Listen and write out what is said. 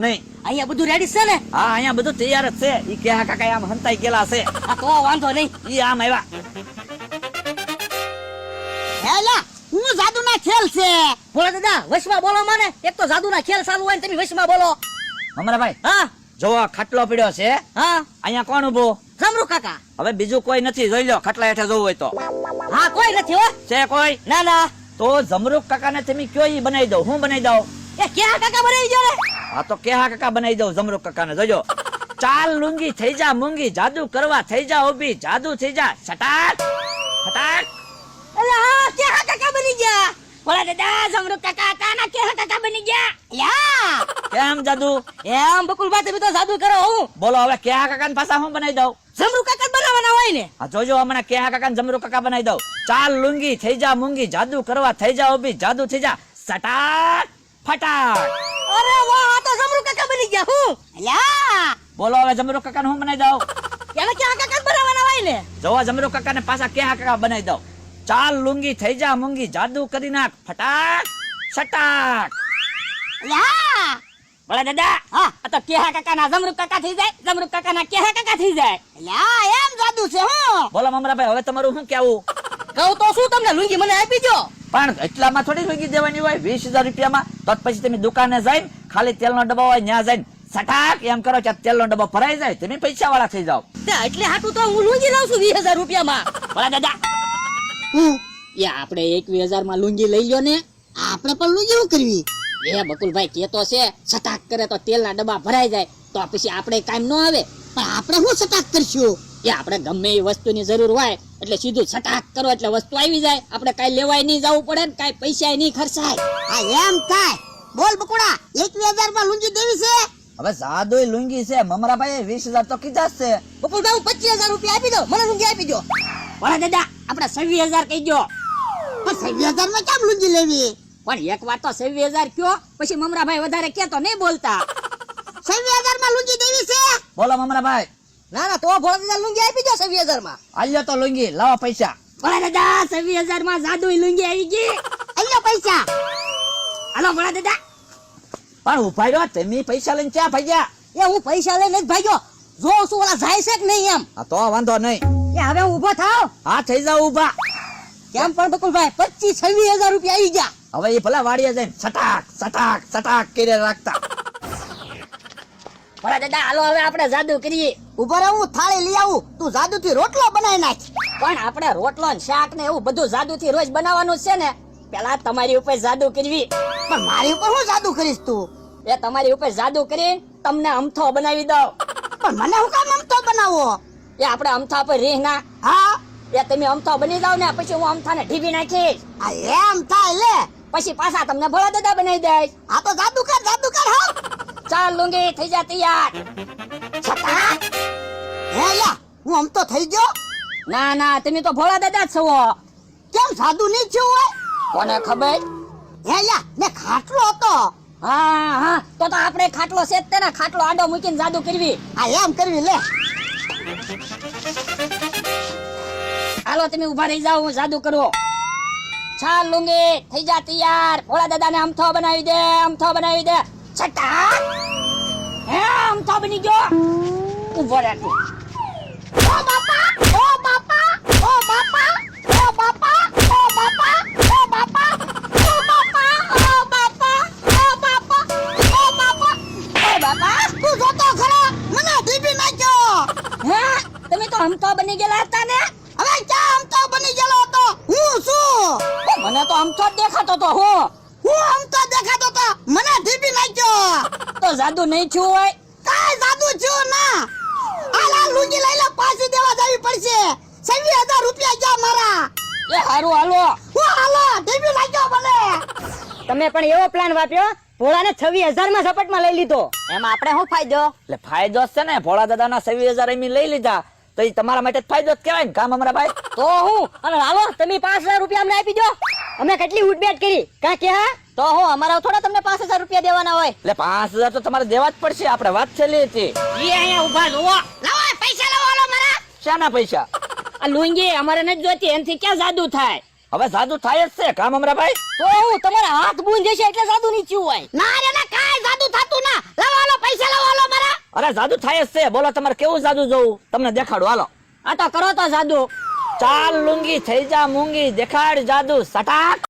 નહીં. અહીંયા બધું રેડી છે ને? હા અહીંયા બધું તૈયાર જ છે. ઈ કેહા કાકા આમ હંતાઈ ગયેલા છે. આ તો વાંધો નહીં. ઈ આમ આવ્યા. હેલા હું જાદુના ખેલ છે. બોલો દાદા વશમાં બોલો મને. એક તો જાદુના ખેલ ચાલુ હોય ને તમે વશમાં બોલો. અમરાભાઈ હા જો ખાટલો પડ્યો છે. હા અહીંયા કોણ ઉભો? જમરૂ કાકા. હવે બીજું કોઈ નથી, જોઈ લો ખાટલા હેઠે જોવું હોય તો. હા કોઈ નથી હો. છે કોઈ? ના ના તો જમરૂક કાકાને તમે કયો ઈ બનાવી દઉં. હું બનાવી દઉં? એ ક્યાં કાકા બનાવી ગયો રે? હા તો કેહા કાકા બનાવી દઉં જમરૂક કાકાને. જોજો. ચાલ લુંગી થઈ જા મૂંગી, જાદુ કરવા થઈ જા ઊભી, જાદુ થઈ જા સટાક ફટાક. અરે હા ક્યાં કાકા બની ગયા? બોલા દાદા જમરૂ કાકા કાના ક્યાં કાકા બની ગયા? યા કેમ જાદુ? એમ બકુલભાઈ તમે તો જાદુ કરો હું. બોલો હવે કેહા કાકાને પાછા હું બનાવી દઉં? જમરૂ કાકા બનાવવાના હોય ને? હા જોજો હમણાં કેહા કાકાને જમરૂક કાકા બનાવી દઉં. ચાલ લુંગી થઈ જા મૂંગી, જાદુ કરવા થઈ જા ઊભી, જાદુ થઈ જા સટાક ફટાક. અરે વાહ આ તો જમરૂ કાકા બની ગયા હું. યા બોલો હવે જમરૂક કાકાને હું બનાવી દઉં? ક્યાં ક્યાં કાકા બનાવવાના હોય ને? જોવા જમરૂક કાકાને પાછા કેહા કાકા બનાવી દઉં. ચાલ લુંગી થઈ જા મૂંગી, જાદુ કરી નાખ ફટાક સટાક. યા બોલા દાદા હા આ તો કેહા કાકાના જમરૂ કાકા થઈ જાય, જમરૂ કાકાના કેહા કાકા થઈ જાય. યા એમ જાદુ છે હું. બોલો મમરાભાઈ હવે તમારું શું કેવું? કહું તો શું તમને લુંગી મને આપી દો. પણ એટલામાં થોડી લુંગી દેવાની હોય 20,000 રૂપિયામાં. તો પછી તમે દુકાને જઈને ખાલી તેલનો ડબ્બો હોય ત્યાં જઈને સટાક એમ કરો કે તેલનો ડબ્બો ભરાઈ જાય, તમે પૈસા વાળા થઈ જાવ. એટલે હાટું તો હું લુંગી લાવું છું 20,000 રૂપિયામાં. બોલા દાદા એ આપણે 21,000 માં લુંગી લઈ લ્યો ને. આપણે પણ લુંગી શું કરવી? એ બકુલભાઈ કેતો છે સટાક કરે તો તેલના ડબ્બા ભરાઈ જાય, તો પછી આપણે કામ ન આવે. પણ આપણે શું સટાક કરશું? એ આપણે ગમે એ વસ્તુની જરૂર હોય એટલે સીધું સટાક કરો એટલે વસ્તુ આવી જાય. આપણે કાઈ લેવાય નહીં જવું પડે ને કાઈ પૈસા નહીં ખર્ચાય. આ એમ થાય. બોલ બકુડા 21,000 માં લુંગી દેવી છે? હવે જાદુઈ લુંગી છે મમરાભાઈ, 20,000 તો કીધા જ છે. બકુલભાઈ હું 25,000 રૂપિયા આપી દો, મને લુંગી આપી દો. બોલા દાદા આપણે 26,000 કહી દો. પણ 26,000 માં કેમ લુંગી લેવી? પણ એક વાર તો 26,000 કયો, પછી મમરાભાઈ વધારે કે તો નહીં બોલતા. 26,000 માં લુંગી દેવી છે? બોલો મમરાભાઈ. ના ના તો ભોળા દાદા લુંગી આપી દો 26,000 માં. આલ્યો તો લુંગી, લાવો પૈસા. બોલા દાદા 26,000 માં જાદુઈ લુંગી આવી ગઈ. અહીંયા પૈસા. હાલો બોલા દાદા. પણ ઉભા રહ્યો, તમે પૈસા લઈને ક્યાં ભાગ્યા? એ હું પૈસા લઈને જ ભાગ્યો. જો શું ઓલા જાય છે કે નહીં એમ. હા તો વાંધો નહીં. એ હવે હું ઊભો થાવ. હા થઈ જાવ ઊભા. કેમ પણ બકુલભાઈ 25,000 રૂપિયા આવી ગયા. હવે એ ભલા વાડીએ જઈને સટાક સટાક સટાક કરી રાખતા. બોલા દાદા હાલો હવે આપણે જાદુ કરીએ. ઉભો રહે હું થાળી લઈ આવું, તું જાદુથી રોટલો બનાવી નાખ. પણ આપણે રોટલો ને શાક ને એવું બધું જાદુથી રોજ બનાવવાનું છે ને. પેલા તમારી ઉપર જાદુ કરવી. પણ મારી ઉપર હું જાદુ કરીશ તું? એ તમારી ઉપર જાદુ કરી તમને અમથો બનાવી દઉં. પણ મને હું કામ અમથો બનાવો? એ આપણે અમથા પર રીહ ના. હા એ તમે અમથો બની જાવ ને પછી હું અમથાને ઢીબી નાખીશ. આ એમ થાય લે. પછી પાછા તમને ભોળા દાદા બનાવી દઈશ. આ તો જાદુ કર હા. ચાલ લુંગી થઈ જા તૈયાર. છટા હે યા હું અમથો થઈ ગયો? ના ના તમે તો ભોળા દાદા જ છો. કેમ જાદુ નહીં થયું હોય? કોને ખબર? હે યા ને ખાટલો હતો. હા હા તો આપણે ખાટલો છે જ તે ને, ખાટલો આડો મૂકીને જાદુ કરવી. આ એમ કરવી લે. હાલો તમે ઉભા રહી જાઓ, હું જાદુ કરું. ચાલ લુંગી થઈ જા તૈયાર. ભોળા દાદાને અમથો બનાવી દે, અમથો બનાવી દે. છટા હે અમથો બની ગયો. ઉભો રહે તું. ઓ બાપા ઓ બાપા ઓ બાપા ઓ બાપા ઓ બાપા ઓ બાપા ઓ બાપા ઓ બાપા ઓ બાપા ઓ બાપા ઓ બાપા તું જોતો ખરા મને ઢીબી નાખ્યો. હે તમે તો અમથો બની ગયેલા હતા ને. હવે ક્યાં અમથો બની ગયેલો હતો? હું શું? મને તો અમથો જ દેખાતો તો. હું અમથો દેખાતો તો, મને ઢીબી નાખ્યો. તો જાદુ નહીં થયું હોય. કાઈ જાદુ થયું ના. આ લુંગી લઈ લે, પાછી દેવા જવી પડશે. 26,000 રૂપિયા ગયા મારા. એ હારું હાલો. હું હાલો ઢીબી નાખ્યો મને. તમે પણ એવો પ્લાન વાપર્યો, ભોળાને 26,000 માં ઝપટમાં લઈ લીધો. એમાં આપણે શું ફાયદો? એટલે ફાયદો જ છે ને, ભોળા દાદાના 26,000 એમ લઈ લીધા તો એ તમારા માટે જ ફાયદો જ કહેવાય ને કામ અમરાભાઈ. તો હું અને હાલો તમે 5,000 રૂપિયા અમને આપી દો. અમે કેટલી ઉડબેટ કરી કા કે હા? તો હું અમારા થોડા તમને 5,000 રૂપિયા દેવાના હોય. એટલે 5,000 તો તમારે દેવા જ પડશે, આપણે વાત છેલ્લી હતી. એ અહીંયા ઉભા જોવો. લાવો પૈસા લાવો હાલો મારા. શાના પૈસા? આ લુંગી અમારે નથી જોઈતી, એનથી ક્યાં જાદુ થાય? હવે જાદુ થાય જ છે કામ અમરાભાઈ. તો હું તમારા હાથ બૂંદ જશે એટલે જાદુ નહીં થયું હોય. ના રે ના કાઈ જાદુ થાતું ના. લાવો હાલો અરે જાદુ થાય જ છે. બોલો તમારે કેવું જાદુ જોવું? તમને દેખાડું હાલો. આ તો કરો તો જાદુ. ચાલ લુંગી થઈ જા મૂંગી, દેખાડ જાદુ સટાક.